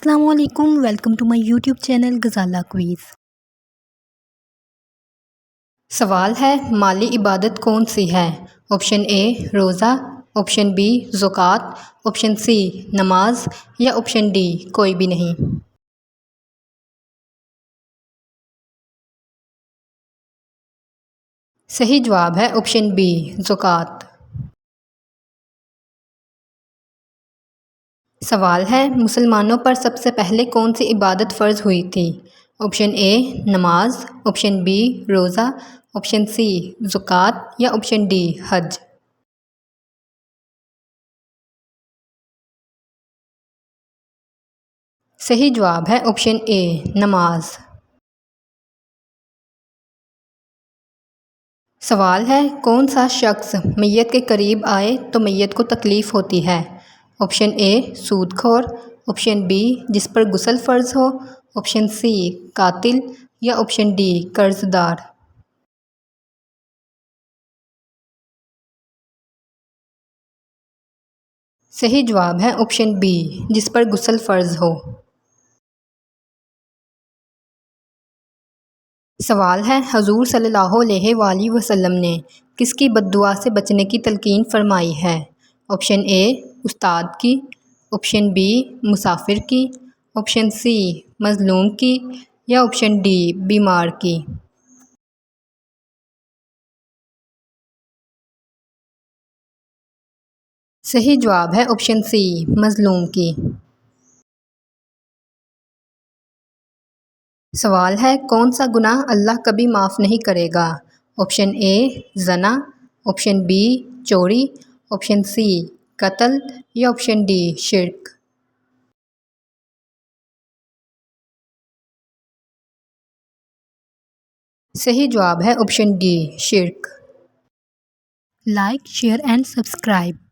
السلام علیکم، welcome to my YouTube channel Ghazala quiz. سوال ہے مالی عبادت کون سی ہے؟ آپشن اے روزہ، آپشن بی زکوٰۃ، آپشن سی نماز یا آپشن ڈی کوئی بھی نہیں۔ صحیح جواب ہے آپشن بی زکوٰۃ۔ سوال ہے مسلمانوں پر سب سے پہلے کون سی عبادت فرض ہوئی تھی؟ آپشن اے نماز، آپشن بی روزہ، آپشن سی زکوٰۃ یا آپشن ڈی حج۔ صحیح جواب ہے آپشن اے نماز۔ سوال ہے کون سا شخص میت کے قریب آئے تو میت کو تکلیف ہوتی ہے؟ آپشن اے سود خور، آپشن بی جس پر غسل فرض ہو، آپشن سی قاتل یا آپشن ڈی قرض دار۔ صحیح جواب ہے آپشن بی جس پر غسل فرض ہو۔ سوال ہے حضور صلی اللہ علیہ وآلہ وسلم نے کس کی بد دعا سے بچنے کی تلقین فرمائی ہے؟ آپشن اے استاد کی، آپشن بی مسافر کی، آپشن سی مظلوم کی یا آپشن ڈی بیمار کی۔ صحیح جواب ہے آپشن سی مظلوم کی۔ سوال ہے کون سا گناہ اللہ کبھی معاف نہیں کرے گا؟ آپشن اے زنا، آپشن بی چوری، آپشن سی قتل یا آپشن ڈی شرک۔ صحیح جواب ہے آپشن ڈی شرک۔ Like, share and subscribe.